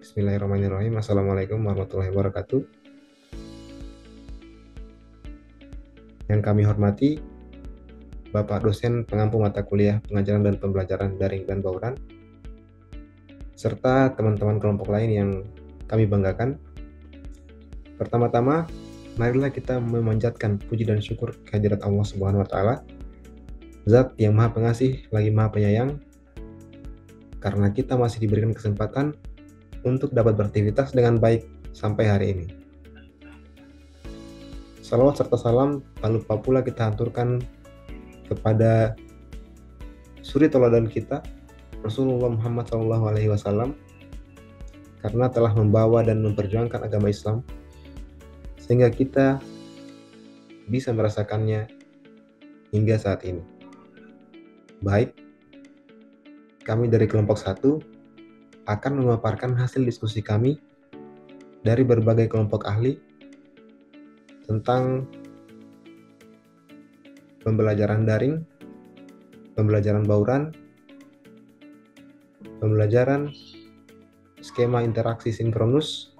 Bismillahirrahmanirrahim. Assalamualaikum warahmatullahi wabarakatuh. Yang kami hormati Bapak dosen pengampu mata kuliah pengajaran dan pembelajaran daring dan bauran, serta teman-teman kelompok lain yang kami banggakan. Pertama-tama, marilah kita memanjatkan puji dan syukur kehadirat Allah Subhanahu wa Ta'ala, Zat yang Maha Pengasih lagi Maha Penyayang, karena kita masih diberikan kesempatan untuk dapat beraktivitas dengan baik sampai hari ini. Salawat serta salam tak lupa pula kita haturkan kepada suri teladan kita, Rasulullah Muhammad SAW, karena telah membawa dan memperjuangkan agama Islam sehingga kita bisa merasakannya hingga saat ini. Baik, kami dari kelompok 1 akan memaparkan hasil diskusi kami dari berbagai kelompok ahli tentang pembelajaran daring, pembelajaran bauran, pembelajaran skema interaksi sinkronus,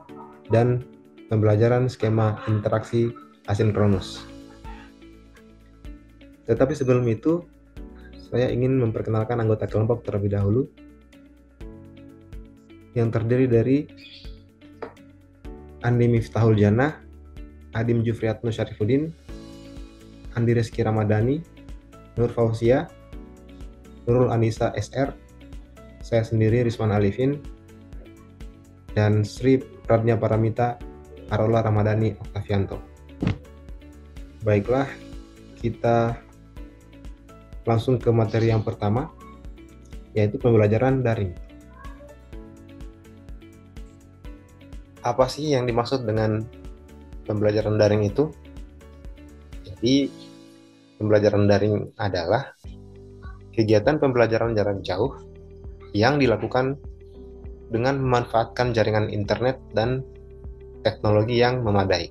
dan pembelajaran skema interaksi asinkronus. Tetapi sebelum itu, saya ingin memperkenalkan anggota kelompok terlebih dahulu, yang terdiri dari Andi Miftahul Jannah, Adim Jufriyatno Syarifuddin, Andi Reski Ramadhani, Nur Fauzia, Nurul Anissa SR, saya sendiri Rizwan Alifin, dan Sri Pradnya Paramita Arola Ramadhani Oktavianto. Baiklah, kita langsung ke materi yang pertama, yaitu pembelajaran daring. Apa sih yang dimaksud dengan pembelajaran daring itu? Jadi, pembelajaran daring adalah kegiatan pembelajaran jarak jauh yang dilakukan dengan memanfaatkan jaringan internet dan teknologi yang memadai.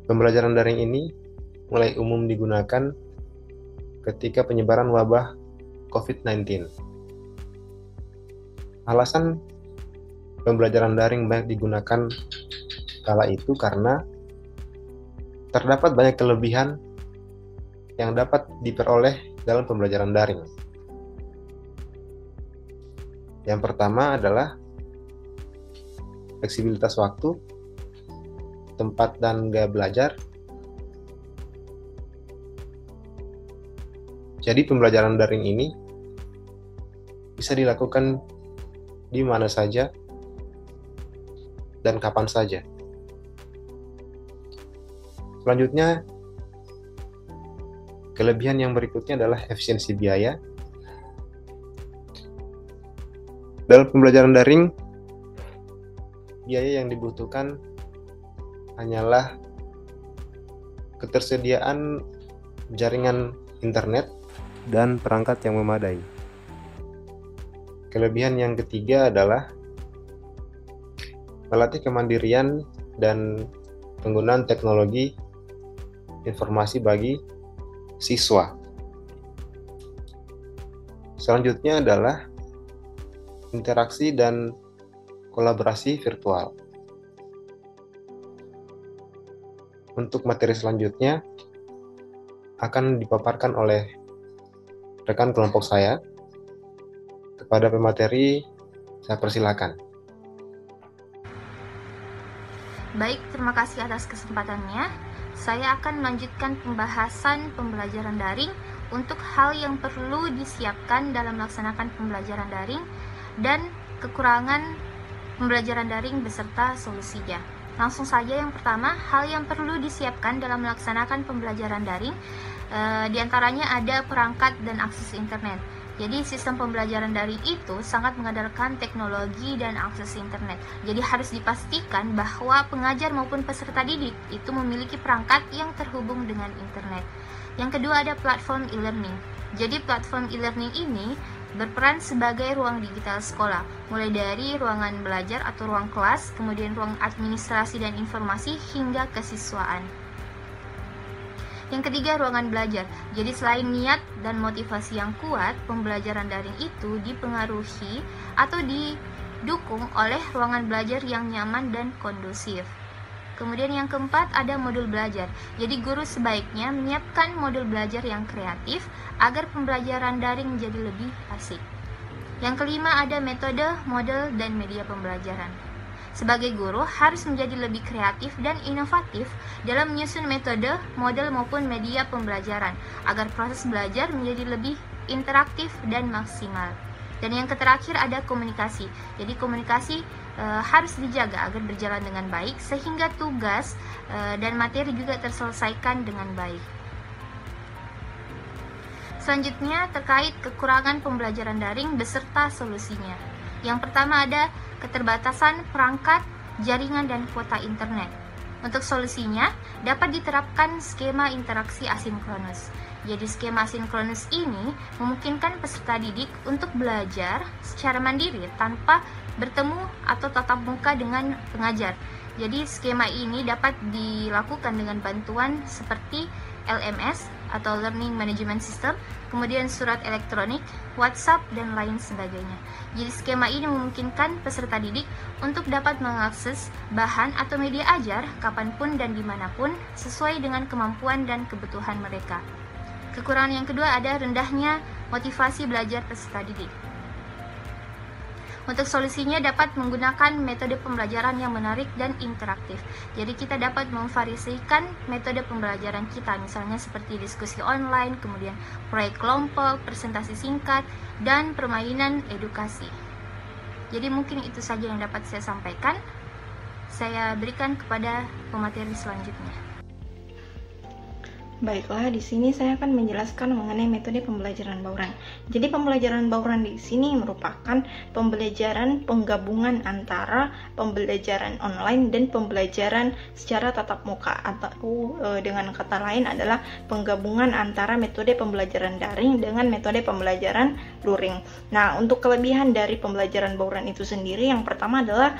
Pembelajaran daring ini mulai umum digunakan ketika penyebaran wabah COVID-19. Alasan pembelajaran daring banyak digunakan kala itu karena terdapat banyak kelebihan yang dapat diperoleh dalam pembelajaran daring. Yang pertama adalah fleksibilitas waktu, tempat dan gaya belajar. Jadi pembelajaran daring ini bisa dilakukan di mana saja dan kapan saja. Selanjutnya, kelebihan yang berikutnya adalah efisiensi biaya. Dalam pembelajaran daring, biaya yang dibutuhkan hanyalah ketersediaan jaringan internet dan perangkat yang memadai. Kelebihan yang ketiga adalah melatih kemandirian dan penggunaan teknologi informasi bagi siswa. Selanjutnya adalah interaksi dan kolaborasi virtual. Untuk materi selanjutnya akan dipaparkan oleh rekan kelompok saya. Kepada pemateri, saya persilakan. Baik, terima kasih atas kesempatannya. Saya akan melanjutkan pembahasan pembelajaran daring untuk hal yang perlu disiapkan dalam melaksanakan pembelajaran daring dan kekurangan pembelajaran daring beserta solusinya. Langsung saja, yang pertama, hal yang perlu disiapkan dalam melaksanakan pembelajaran daring, diantaranya ada perangkat dan akses internet. Jadi sistem pembelajaran daring itu sangat mengandalkan teknologi dan akses internet. Jadi harus dipastikan bahwa pengajar maupun peserta didik itu memiliki perangkat yang terhubung dengan internet. Yang kedua ada platform e-learning. Jadi platform e-learning ini berperan sebagai ruang digital sekolah, mulai dari ruangan belajar atau ruang kelas, kemudian ruang administrasi dan informasi hingga kesiswaan. Yang ketiga, ruangan belajar. Jadi selain niat dan motivasi yang kuat, pembelajaran daring itu dipengaruhi atau didukung oleh ruangan belajar yang nyaman dan kondusif. Kemudian yang keempat, ada modul belajar. Jadi guru sebaiknya menyiapkan modul belajar yang kreatif agar pembelajaran daring menjadi lebih asik. Yang kelima, ada metode, model, dan media pembelajaran. Sebagai guru harus menjadi lebih kreatif dan inovatif dalam menyusun metode, model maupun media pembelajaran agar proses belajar menjadi lebih interaktif dan maksimal. Dan yang terakhir ada komunikasi. Jadi komunikasi harus dijaga agar berjalan dengan baik sehingga tugas dan materi juga terselesaikan dengan baik. Selanjutnya terkait kekurangan pembelajaran daring beserta solusinya. Yang pertama ada keterbatasan perangkat, jaringan, dan kuota internet. Untuk solusinya, dapat diterapkan skema interaksi asinkronus. Jadi skema asinkronus ini memungkinkan peserta didik untuk belajar secara mandiri tanpa bertemu atau tatap muka dengan pengajar. Jadi skema ini dapat dilakukan dengan bantuan seperti LMS atau Learning Management System, kemudian surat elektronik, WhatsApp, dan lain sebagainya. Jadi skema ini memungkinkan peserta didik untuk dapat mengakses bahan atau media ajar kapanpun dan dimanapun sesuai dengan kemampuan dan kebutuhan mereka. Kekurangan yang kedua ada rendahnya motivasi belajar peserta didik. Untuk solusinya dapat menggunakan metode pembelajaran yang menarik dan interaktif. Jadi kita dapat memvariasikan metode pembelajaran kita, misalnya seperti diskusi online, kemudian proyek kelompok, presentasi singkat, dan permainan edukasi. Jadi mungkin itu saja yang dapat saya sampaikan. Saya berikan kepada pemateri selanjutnya. Baiklah, di sini saya akan menjelaskan mengenai metode pembelajaran bauran. Jadi pembelajaran bauran di sini merupakan pembelajaran penggabungan antara pembelajaran online dan pembelajaran secara tatap muka, atau dengan kata lain adalah penggabungan antara metode pembelajaran daring dengan metode pembelajaran luring. Nah, untuk kelebihan dari pembelajaran bauran itu sendiri, yang pertama adalah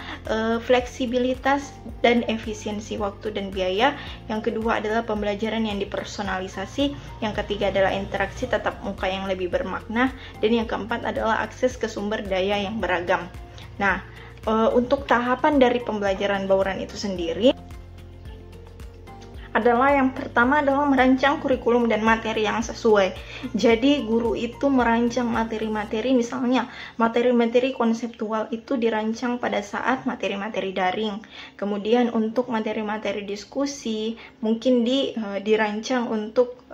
fleksibilitas dan efisiensi waktu dan biaya. Yang kedua adalah pembelajaran yang personalisasi, yang ketiga adalah interaksi tatap muka yang lebih bermakna, dan yang keempat adalah akses ke sumber daya yang beragam. Nah, untuk tahapan dari pembelajaran bauran itu sendiri adalah yang pertama adalah merancang kurikulum dan materi yang sesuai. Jadi guru itu merancang materi-materi, misalnya materi-materi konseptual itu dirancang pada saat materi-materi daring. Kemudian untuk materi-materi diskusi mungkin dirancang untuk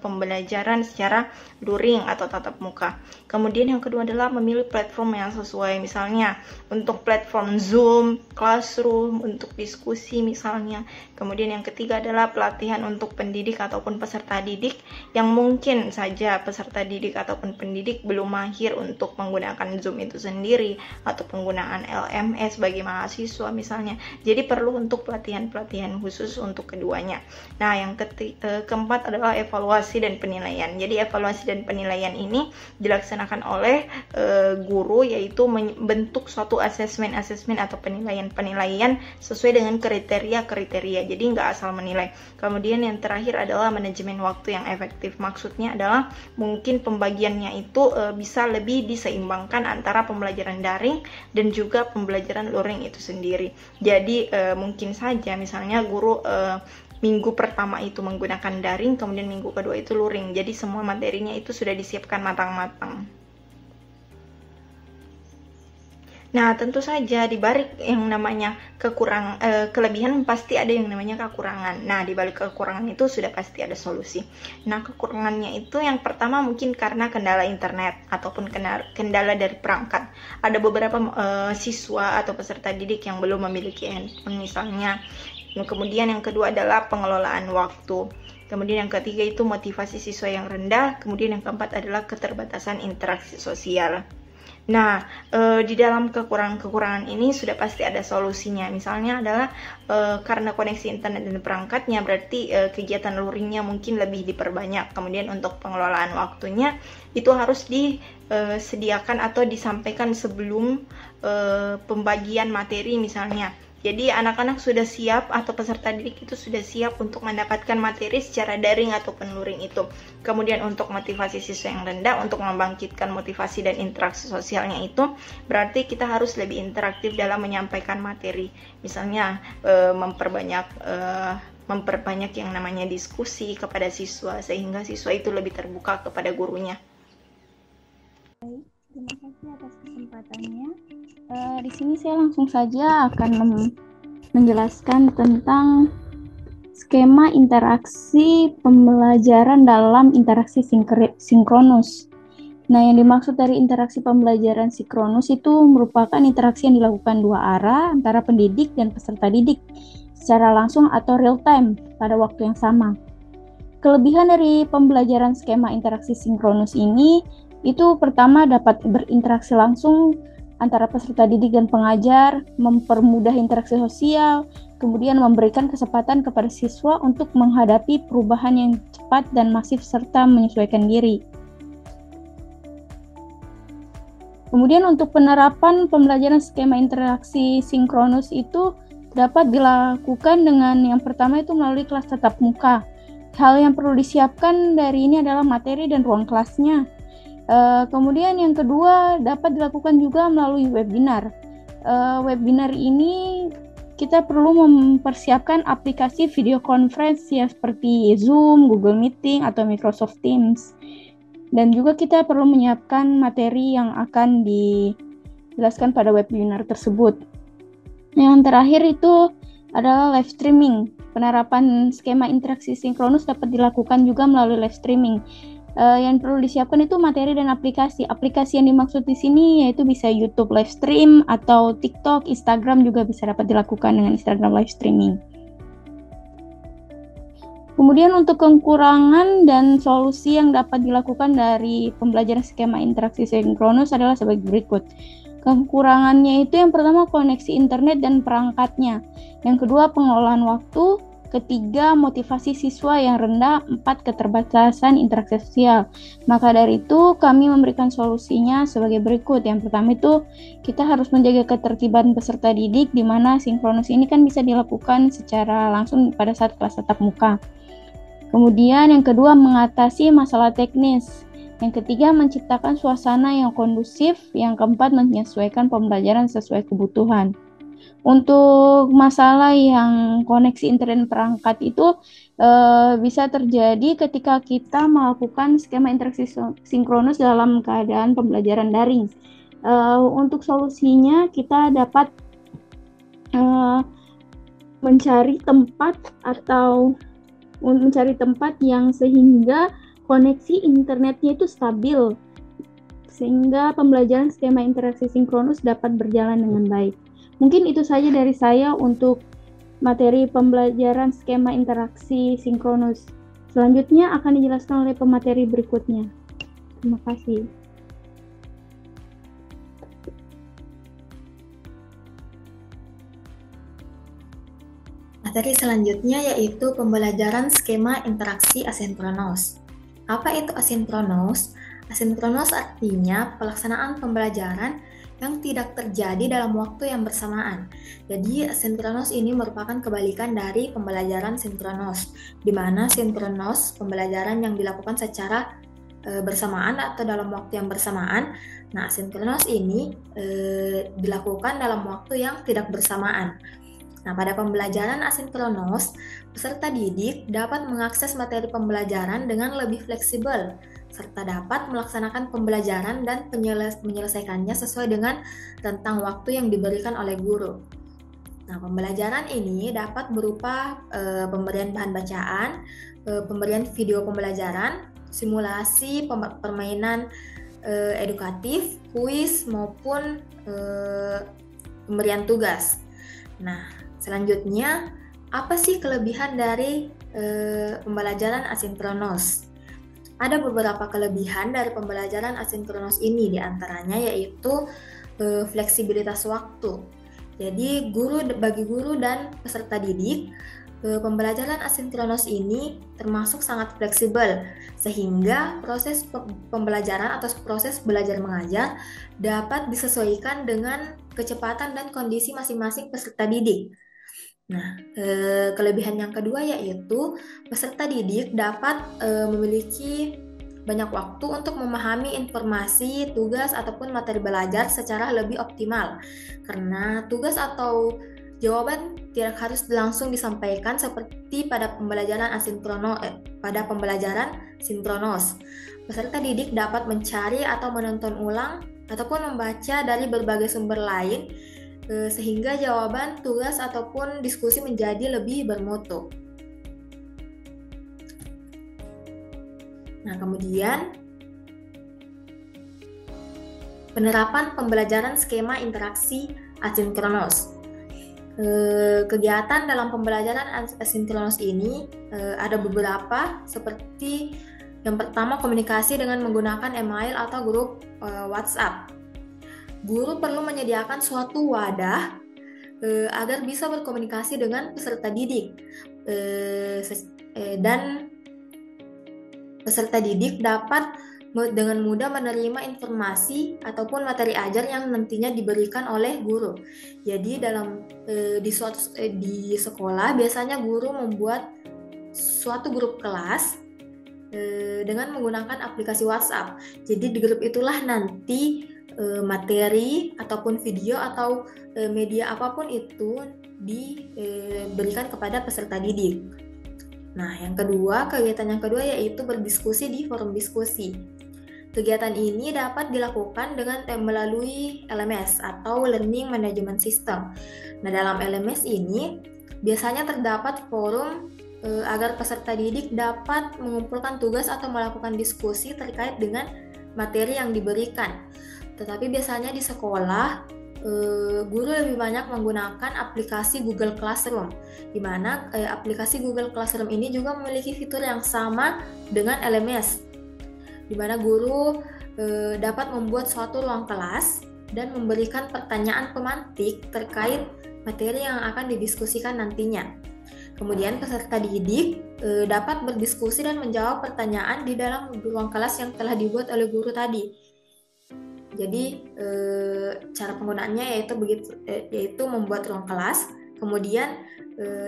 pembelajaran secara luring atau tatap muka. Kemudian yang kedua adalah memilih platform yang sesuai, misalnya untuk platform Zoom, Classroom untuk diskusi misalnya. Kemudian yang ketiga adalah pelatihan untuk pendidik ataupun peserta didik yang mungkin saja peserta didik ataupun pendidik belum mahir untuk menggunakan Zoom itu sendiri atau penggunaan LMS bagi mahasiswa misalnya. Jadi perlu untuk pelatihan-pelatihan khusus untuk keduanya. Nah, yang keempat adalah evaluasi dan penilaian. Jadi evaluasi dan penilaian ini dilaksanakan oleh guru, yaitu membentuk suatu asesmen atau penilaian sesuai dengan kriteria. Jadi nggak asal menilai. Kemudian yang terakhir adalah manajemen waktu yang efektif. Maksudnya adalah mungkin pembagiannya itu bisa lebih diseimbangkan antara pembelajaran daring dan juga pembelajaran luring itu sendiri. Jadi mungkin saja misalnya guru minggu pertama itu menggunakan daring, kemudian minggu kedua itu luring. Jadi semua materinya itu sudah disiapkan matang-matang. Nah, tentu saja di balik yang namanya kelebihan pasti ada yang namanya kekurangan. Nah, di balik kekurangan itu sudah pasti ada solusi. Nah, kekurangannya itu yang pertama mungkin karena kendala internet ataupun kendala dari perangkat. Ada beberapa siswa atau peserta didik yang belum memiliki handphone misalnya. Kemudian yang kedua adalah pengelolaan waktu. Kemudian yang ketiga itu motivasi siswa yang rendah. Kemudian yang keempat adalah keterbatasan interaksi sosial. Nah, di dalam kekurangan-kekurangan ini sudah pasti ada solusinya. Misalnya adalah karena koneksi internet dan perangkatnya, berarti kegiatan luringnya mungkin lebih diperbanyak. Kemudian untuk pengelolaan waktunya itu harus disediakan atau disampaikan sebelum pembagian materi misalnya. Jadi anak-anak sudah siap atau peserta didik itu sudah siap untuk mendapatkan materi secara daring ataupun luring itu. Kemudian untuk motivasi siswa yang rendah, untuk membangkitkan motivasi dan interaksi sosialnya itu, berarti kita harus lebih interaktif dalam menyampaikan materi. Misalnya memperbanyak yang namanya diskusi kepada siswa, sehingga siswa itu lebih terbuka kepada gurunya. Baik, terima kasih atas kesempatannya. Di sini saya langsung saja akan menjelaskan tentang skema interaksi pembelajaran dalam interaksi sinkronus. Nah, yang dimaksud dari interaksi pembelajaran sinkronus itu merupakan interaksi yang dilakukan dua arah antara pendidik dan peserta didik secara langsung atau real time pada waktu yang sama. Kelebihan dari pembelajaran skema interaksi sinkronus ini itu pertama dapat berinteraksi langsung antara peserta didik dan pengajar, mempermudah interaksi sosial, kemudian memberikan kesempatan kepada siswa untuk menghadapi perubahan yang cepat dan masif serta menyesuaikan diri. Kemudian untuk penerapan pembelajaran skema interaksi sinkronus itu dapat dilakukan dengan yang pertama itu melalui kelas tatap muka. Hal yang perlu disiapkan dari ini adalah materi dan ruang kelasnya. Kemudian yang kedua dapat dilakukan juga melalui webinar. Webinar ini kita perlu mempersiapkan aplikasi video conference ya seperti Zoom, Google Meeting, atau Microsoft Teams. Dan juga kita perlu menyiapkan materi yang akan dijelaskan pada webinar tersebut. Yang terakhir itu adalah live streaming. Penerapan skema interaksi sinkronus dapat dilakukan juga melalui live streaming. Yang perlu disiapkan itu materi dan aplikasi. Aplikasi yang dimaksud di sini yaitu bisa YouTube live stream atau TikTok, Instagram juga bisa dapat dilakukan dengan Instagram live streaming. Kemudian untuk kekurangan dan solusi yang dapat dilakukan dari pembelajaran skema interaksi sinkronus adalah sebagai berikut. Kekurangannya itu yang pertama koneksi internet dan perangkatnya. Yang kedua pengelolaan waktu. Ketiga, motivasi siswa yang rendah. 4, keterbatasan interaksi sosial. Maka dari itu, kami memberikan solusinya sebagai berikut. Yang pertama itu, kita harus menjaga ketertiban peserta didik, di mana sinkronus ini kan bisa dilakukan secara langsung pada saat kelas tatap muka. Kemudian yang kedua, mengatasi masalah teknis. Yang ketiga, menciptakan suasana yang kondusif. Yang keempat, menyesuaikan pembelajaran sesuai kebutuhan. Untuk masalah yang koneksi internet perangkat itu bisa terjadi ketika kita melakukan skema interaksi sinkronus dalam keadaan pembelajaran daring. Untuk solusinya kita dapat mencari tempat yang sehingga koneksi internetnya itu stabil, sehingga pembelajaran skema interaksi sinkronus dapat berjalan dengan baik. Mungkin itu saja dari saya untuk materi pembelajaran skema interaksi sinkronus. Selanjutnya akan dijelaskan oleh pemateri berikutnya. Terima kasih. Materi selanjutnya yaitu pembelajaran skema interaksi asinkronus. Apa itu asinkronus? Asinkronus artinya pelaksanaan pembelajaran yang tidak terjadi dalam waktu yang bersamaan. Jadi asinkronus ini merupakan kebalikan dari pembelajaran sinkronus, di mana sinkronus pembelajaran yang dilakukan secara bersamaan atau dalam waktu yang bersamaan. Nah, asinkronus ini dilakukan dalam waktu yang tidak bersamaan. Nah, pada pembelajaran asinkronus, peserta didik dapat mengakses materi pembelajaran dengan lebih fleksibel, serta dapat melaksanakan pembelajaran dan menyelesaikannya sesuai dengan rentang waktu yang diberikan oleh guru. Nah, pembelajaran ini dapat berupa pemberian bahan bacaan, pemberian video pembelajaran, simulasi permainan edukatif, kuis, maupun pemberian tugas. Nah, selanjutnya, apa sih kelebihan dari pembelajaran asinkronus? Ada beberapa kelebihan dari pembelajaran asinkronus ini, diantaranya yaitu fleksibilitas waktu. Jadi bagi guru dan peserta didik, pembelajaran asinkronus ini termasuk sangat fleksibel, sehingga proses pembelajaran atau proses belajar mengajar dapat disesuaikan dengan kecepatan dan kondisi masing-masing peserta didik. Nah, kelebihan yang kedua yaitu peserta didik dapat memiliki banyak waktu untuk memahami informasi, tugas, ataupun materi belajar secara lebih optimal. Karena tugas atau jawaban tidak harus langsung disampaikan seperti pada pembelajaran sinkronos. Peserta didik dapat mencari atau menonton ulang ataupun membaca dari berbagai sumber lain sehingga jawaban, tugas, ataupun diskusi menjadi lebih bermutu. Nah, kemudian penerapan pembelajaran skema interaksi asinkronos. Kegiatan dalam pembelajaran asinkronos ini ada beberapa, seperti yang pertama komunikasi dengan menggunakan email atau grup WhatsApp. Guru perlu menyediakan suatu wadah agar bisa berkomunikasi dengan peserta didik dan peserta didik dapat dengan mudah menerima informasi ataupun materi ajar yang nantinya diberikan oleh guru. Jadi di sekolah biasanya guru membuat suatu grup kelas dengan menggunakan aplikasi WhatsApp. Jadi di grup itulah nanti materi ataupun video atau media apapun itu diberikan kepada peserta didik. Nah, kegiatan yang kedua yaitu berdiskusi di forum diskusi. Kegiatan ini dapat dilakukan dengan melalui LMS atau Learning Management System. Nah, dalam LMS ini biasanya terdapat forum agar peserta didik dapat mengumpulkan tugas atau melakukan diskusi terkait dengan materi yang diberikan. Tetapi biasanya di sekolah, guru lebih banyak menggunakan aplikasi Google Classroom, di mana aplikasi Google Classroom ini juga memiliki fitur yang sama dengan LMS, di mana guru dapat membuat suatu ruang kelas dan memberikan pertanyaan pemantik terkait materi yang akan didiskusikan nantinya. Kemudian peserta didik dapat berdiskusi dan menjawab pertanyaan di dalam ruang kelas yang telah dibuat oleh guru tadi. Jadi cara penggunaannya yaitu membuat ruang kelas, kemudian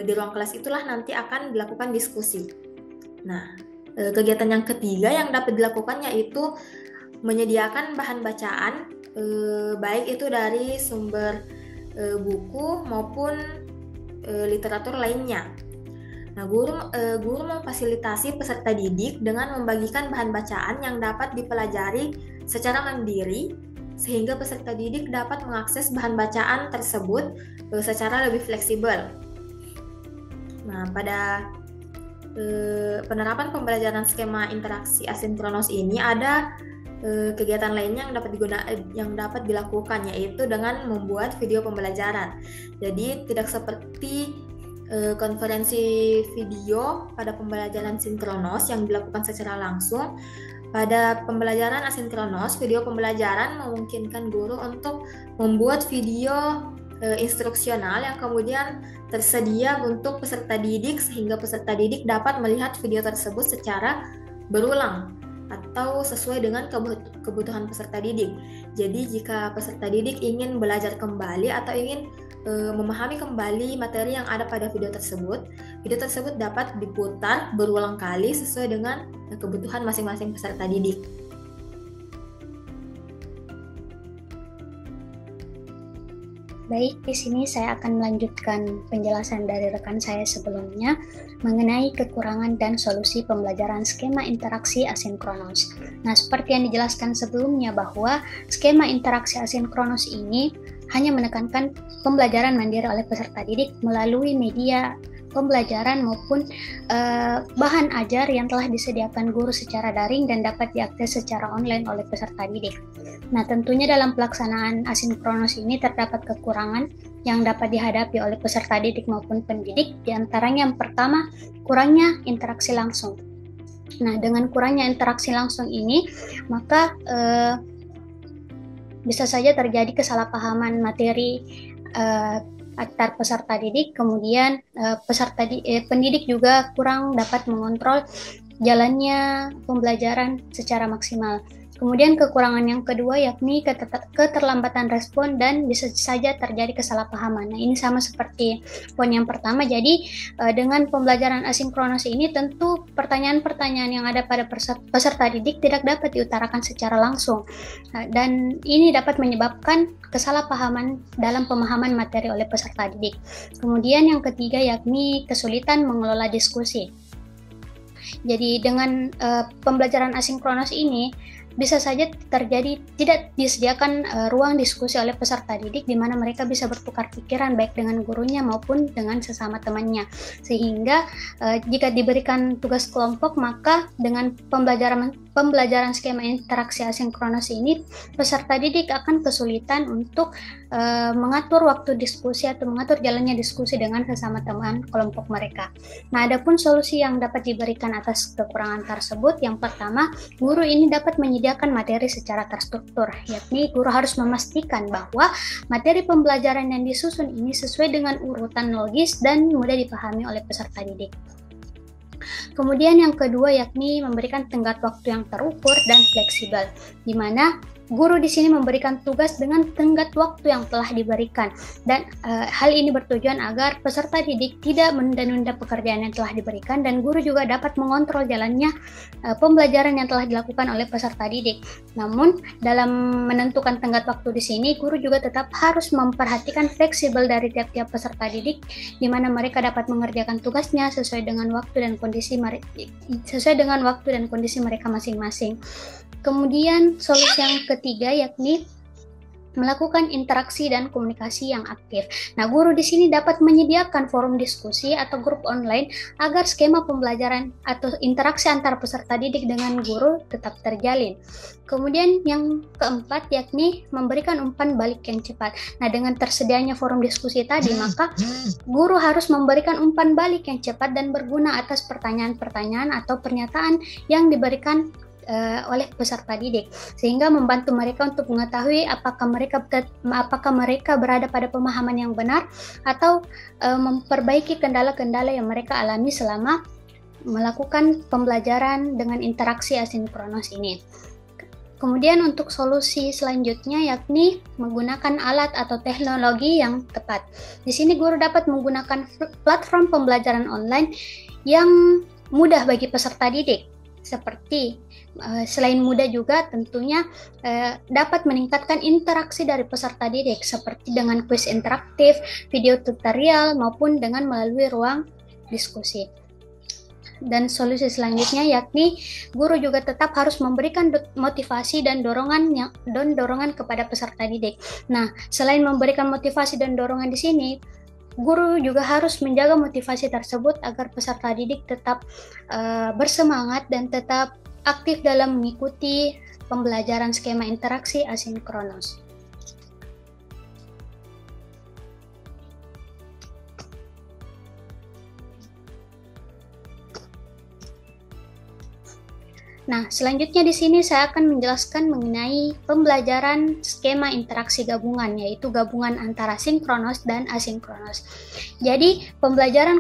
di ruang kelas itulah nanti akan dilakukan diskusi. Nah, kegiatan yang ketiga yang dapat dilakukan yaitu menyediakan bahan bacaan, baik itu dari sumber buku maupun literatur lainnya. Nah, guru memfasilitasi peserta didik dengan membagikan bahan bacaan yang dapat dipelajari secara mandiri, sehingga peserta didik dapat mengakses bahan bacaan tersebut secara lebih fleksibel. Nah, pada penerapan pembelajaran skema interaksi asinkronos ini ada kegiatan lainnya yang dapat dilakukan, yaitu dengan membuat video pembelajaran. Jadi tidak seperti konferensi video pada pembelajaran sinkronos yang dilakukan secara langsung. Pada pembelajaran asinkronos, video pembelajaran memungkinkan guru untuk membuat video instruksional yang kemudian tersedia untuk peserta didik, sehingga peserta didik dapat melihat video tersebut secara berulang atau sesuai dengan kebutuhan peserta didik. Jadi jika peserta didik ingin belajar kembali atau ingin memahami kembali materi yang ada pada video tersebut dapat diputar berulang kali sesuai dengan kebutuhan masing-masing peserta didik. Baik, di sini saya akan melanjutkan penjelasan dari rekan saya sebelumnya mengenai kekurangan dan solusi pembelajaran skema interaksi asinkronos. Nah, seperti yang dijelaskan sebelumnya bahwa skema interaksi asinkronos ini hanya menekankan pembelajaran mandiri oleh peserta didik melalui media pembelajaran maupun bahan ajar yang telah disediakan guru secara daring dan dapat diakses secara online oleh peserta didik. Nah, tentunya dalam pelaksanaan asinkronos ini terdapat kekurangan yang dapat dihadapi oleh peserta didik maupun pendidik. Di antaranya yang pertama, kurangnya interaksi langsung. Nah, dengan kurangnya interaksi langsung ini, maka bisa saja terjadi kesalahpahaman materi antar peserta didik, kemudian pendidik juga kurang dapat mengontrol jalannya pembelajaran secara maksimal. Kemudian kekurangan yang kedua yakni keterlambatan respon dan bisa saja terjadi kesalahpahaman. Nah, ini sama seperti poin yang pertama. Jadi dengan pembelajaran asinkronos ini tentu pertanyaan-pertanyaan yang ada pada peserta didik tidak dapat diutarakan secara langsung. Dan ini dapat menyebabkan kesalahpahaman dalam pemahaman materi oleh peserta didik. Kemudian yang ketiga yakni kesulitan mengelola diskusi. Jadi dengan pembelajaran asinkronos ini bisa saja terjadi tidak disediakan ruang diskusi oleh peserta didik di mana mereka bisa bertukar pikiran baik dengan gurunya maupun dengan sesama temannya. Sehingga jika diberikan tugas kelompok, maka dengan pembelajaran skema interaksi asinkronos ini peserta didik akan kesulitan untuk mengatur waktu diskusi atau mengatur jalannya diskusi dengan sesama teman kelompok mereka. Nah, adapun solusi yang dapat diberikan atas kekurangan tersebut, yang pertama, guru ini dapat menyediakan materi secara terstruktur, yakni guru harus memastikan bahwa materi pembelajaran yang disusun ini sesuai dengan urutan logis dan mudah dipahami oleh peserta didik. Kemudian yang kedua yakni memberikan tenggat waktu yang terukur dan fleksibel, di mana guru di sini memberikan tugas dengan tenggat waktu yang telah diberikan, dan hal ini bertujuan agar peserta didik tidak menunda-nunda pekerjaan yang telah diberikan, dan guru juga dapat mengontrol jalannya pembelajaran yang telah dilakukan oleh peserta didik. Namun dalam menentukan tenggat waktu di sini, guru juga tetap harus memperhatikan fleksibel dari tiap-tiap peserta didik, di mana mereka dapat mengerjakan tugasnya sesuai dengan waktu dan kondisi mereka masing-masing. Kemudian solusi yang ketiga yakni melakukan interaksi dan komunikasi yang aktif. Nah, guru di sini dapat menyediakan forum diskusi atau grup online agar skema pembelajaran atau interaksi antara peserta didik dengan guru tetap terjalin. Kemudian yang keempat yakni memberikan umpan balik yang cepat. Nah, dengan tersedianya forum diskusi tadi, maka guru harus memberikan umpan balik yang cepat dan berguna atas pertanyaan-pertanyaan atau pernyataan yang diberikan oleh peserta didik, sehingga membantu mereka untuk mengetahui apakah mereka berada pada pemahaman yang benar atau memperbaiki kendala-kendala yang mereka alami selama melakukan pembelajaran dengan interaksi asinkronos ini. Kemudian untuk solusi selanjutnya yakni menggunakan alat atau teknologi yang tepat. Di sini guru dapat menggunakan platform pembelajaran online yang mudah bagi peserta didik. Seperti selain mudah juga tentunya dapat meningkatkan interaksi dari peserta didik seperti dengan kuis interaktif, video tutorial maupun dengan melalui ruang diskusi. Dan solusi selanjutnya yakni guru juga tetap harus memberikan motivasi dan dorongan kepada peserta didik. Nah, selain memberikan motivasi dan dorongan di sini, guru juga harus menjaga motivasi tersebut agar peserta didik tetap bersemangat dan tetap aktif dalam mengikuti pembelajaran skema interaksi asinkronos. Nah, selanjutnya di sini saya akan menjelaskan mengenai pembelajaran skema interaksi gabungan, yaitu gabungan antara sinkronos dan asinkronos. Jadi, pembelajaran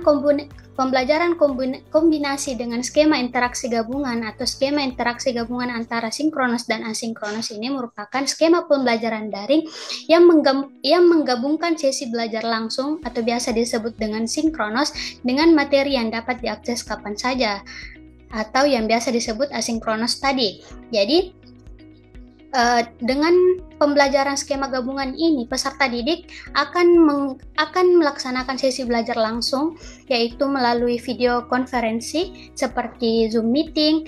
kombinasi dengan skema interaksi gabungan atau skema interaksi gabungan antara sinkronos dan asinkronos ini merupakan skema pembelajaran daring yang menggabungkan sesi belajar langsung atau biasa disebut dengan sinkronos dengan materi yang dapat diakses kapan saja, atau yang biasa disebut asinkronos tadi. Jadi, dengan pembelajaran skema gabungan ini, peserta didik akan melaksanakan sesi belajar langsung, yaitu melalui video konferensi seperti Zoom Meeting,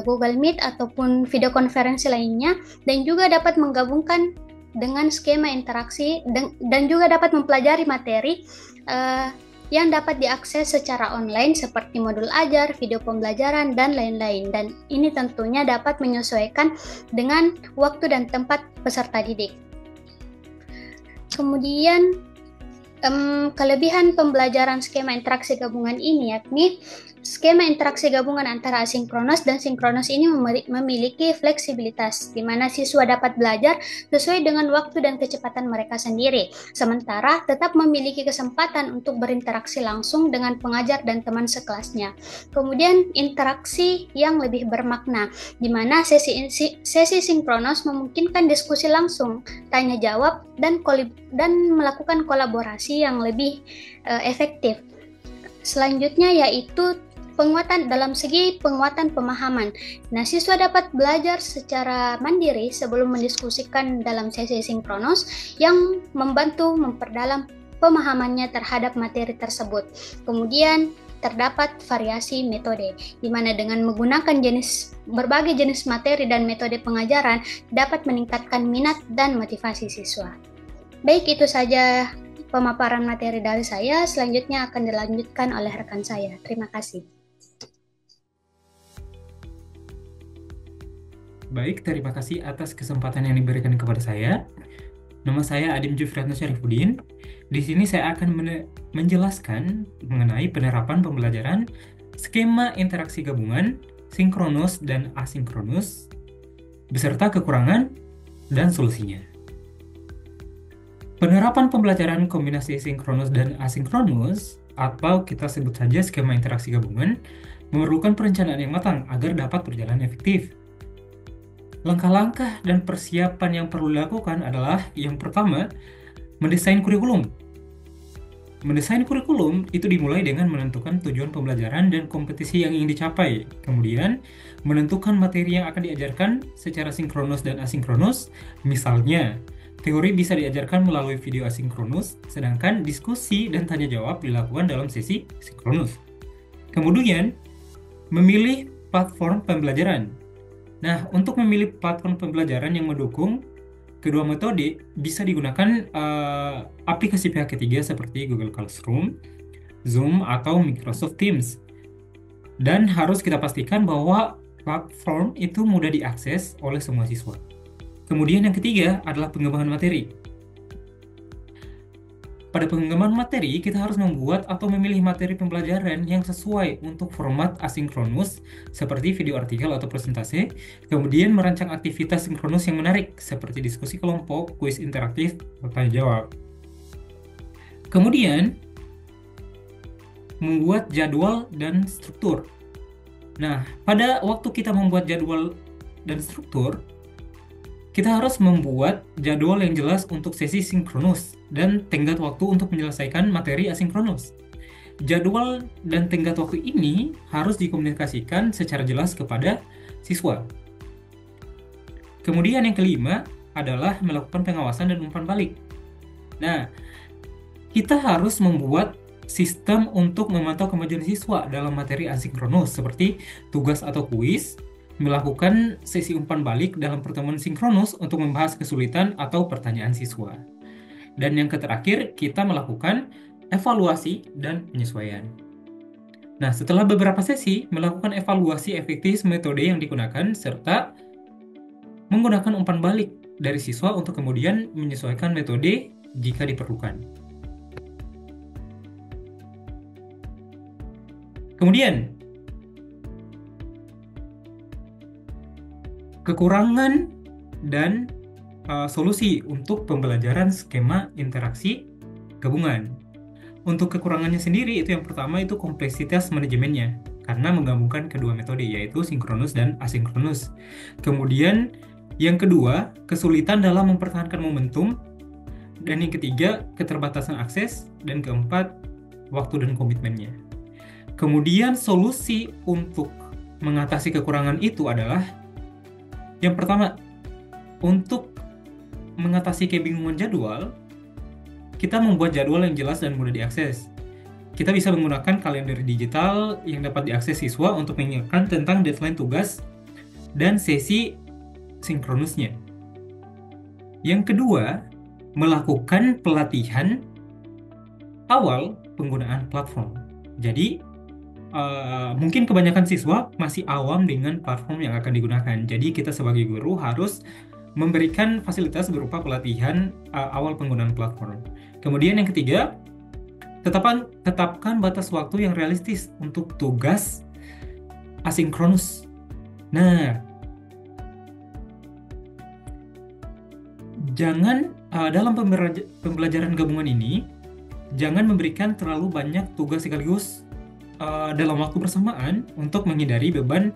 Google Meet, ataupun video konferensi lainnya, dan juga dapat menggabungkan dengan skema interaksi dan juga dapat mempelajari materi yang dapat diakses secara online seperti modul ajar, video pembelajaran, dan lain-lain. Dan ini tentunya dapat menyesuaikan dengan waktu dan tempat peserta didik. Kemudian, kelebihan pembelajaran skema interaksi gabungan ini yakni Skema interaksi gabungan antara asinkronus dan sinkronus ini memiliki fleksibilitas, di mana siswa dapat belajar sesuai dengan waktu dan kecepatan mereka sendiri, sementara tetap memiliki kesempatan untuk berinteraksi langsung dengan pengajar dan teman sekelasnya. Kemudian interaksi yang lebih bermakna, di mana sesi sinkronus memungkinkan diskusi langsung, tanya jawab, dan melakukan kolaborasi yang lebih efektif. Selanjutnya yaitu dalam segi penguatan pemahaman. Nah, siswa dapat belajar secara mandiri sebelum mendiskusikan dalam sesi sinkronus yang membantu memperdalam pemahamannya terhadap materi tersebut. Kemudian terdapat variasi metode, di mana dengan menggunakan berbagai jenis materi dan metode pengajaran dapat meningkatkan minat dan motivasi siswa. Baik, itu saja pemaparan materi dari saya. Selanjutnya akan dilanjutkan oleh rekan saya. Terima kasih. Baik, terima kasih atas kesempatan yang diberikan kepada saya. Nama saya Adim Jufriatno Syarifuddin. Di sini saya akan menjelaskan mengenai penerapan pembelajaran skema interaksi gabungan, sinkronus dan asinkronus, beserta kekurangan dan solusinya. Penerapan pembelajaran kombinasi sinkronus dan asinkronus, atau kita sebut saja skema interaksi gabungan, memerlukan perencanaan yang matang agar dapat berjalan efektif. Langkah-langkah dan persiapan yang perlu dilakukan adalah yang pertama, mendesain kurikulum. Mendesain kurikulum itu dimulai dengan menentukan tujuan pembelajaran dan kompetisi yang ingin dicapai. Kemudian, menentukan materi yang akan diajarkan secara sinkronus dan asinkronus. Misalnya, teori bisa diajarkan melalui video asinkronus, sedangkan diskusi dan tanya jawab dilakukan dalam sesi sinkronus. Kemudian, memilih platform pembelajaran. Nah, untuk memilih platform pembelajaran yang mendukung kedua metode, bisa digunakan aplikasi pihak ketiga seperti Google Classroom, Zoom, atau Microsoft Teams. Dan harus kita pastikan bahwa platform itu mudah diakses oleh semua siswa. Kemudian yang ketiga adalah pengembangan materi. Pada pengembangan materi, kita harus membuat atau memilih materi pembelajaran yang sesuai untuk format asinkronus, seperti video artikel atau presentasi, kemudian merancang aktivitas sinkronus yang menarik, seperti diskusi kelompok, kuis interaktif, atau tanya jawab. Kemudian, membuat jadwal dan struktur. Nah, pada waktu kita membuat jadwal dan struktur, kita harus membuat jadwal yang jelas untuk sesi sinkronus dan tenggat waktu untuk menyelesaikan materi asinkronus. Jadwal dan tenggat waktu ini harus dikomunikasikan secara jelas kepada siswa. Kemudian yang kelima adalah melakukan pengawasan dan umpan balik. Nah, kita harus membuat sistem untuk memantau kemajuan siswa dalam materi asinkronus seperti tugas atau kuis, melakukan sesi umpan balik dalam pertemuan sinkronus untuk membahas kesulitan atau pertanyaan siswa. Dan yang terakhir, kita melakukan evaluasi dan penyesuaian. Nah, setelah beberapa sesi, melakukan evaluasi efektivitas metode yang digunakan, serta menggunakan umpan balik dari siswa untuk kemudian menyesuaikan metode jika diperlukan. Kemudian, kekurangan dan solusi untuk pembelajaran skema interaksi gabungan. Untuk kekurangannya sendiri, itu yang pertama itu kompleksitas manajemennya, karena menggabungkan kedua metode, yaitu sinkronus dan asinkronus. Kemudian yang kedua, kesulitan dalam mempertahankan momentum. Dan yang ketiga, keterbatasan akses. Dan keempat, waktu dan komitmennya. Kemudian solusi untuk mengatasi kekurangan itu adalah yang pertama, untuk mengatasi kebingungan jadwal, kita membuat jadwal yang jelas dan mudah diakses. Kita bisa menggunakan kalender digital yang dapat diakses siswa untuk mengingatkan tentang deadline tugas dan sesi sinkronusnya. Yang kedua, melakukan pelatihan awal penggunaan platform. Jadi, mungkin kebanyakan siswa masih awam dengan platform yang akan digunakan. Jadi kita sebagai guru harus memberikan fasilitas berupa pelatihan awal penggunaan platform. Kemudian yang ketiga, Tetapkan batas waktu yang realistis untuk tugas asinkronus. Nah, jangan dalam pembelajaran gabungan ini, jangan memberikan terlalu banyak tugas sekaligus dalam waktu bersamaan untuk menghindari beban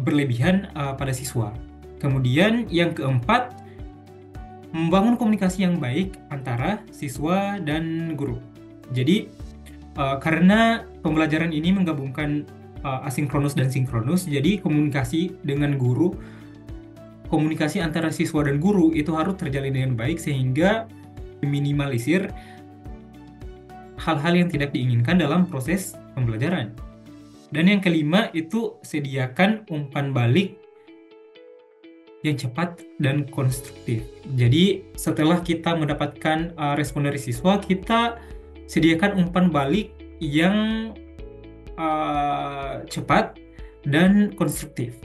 berlebihan pada siswa. Kemudian yang keempat, membangun komunikasi yang baik antara siswa dan guru. Jadi, karena pembelajaran ini menggabungkan asinkronus dan sinkronus, jadi komunikasi dengan guru, komunikasi antara siswa dan guru itu harus terjalin dengan baik sehingga meminimalisir hal-hal yang tidak diinginkan dalam proses pembelajaran. Dan yang kelima itu sediakan umpan balik yang cepat dan konstruktif. Jadi setelah kita mendapatkan respon dari siswa, kita sediakan umpan balik yang cepat dan konstruktif.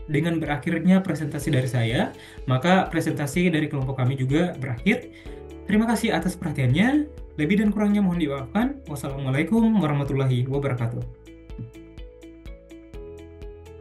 Dengan berakhirnya presentasi dari saya, maka presentasi dari kelompok kami juga berakhir. Terima kasih atas perhatiannya. Lebih dan kurangnya mohon dimaafkan. Wassalamualaikum warahmatullahi wabarakatuh.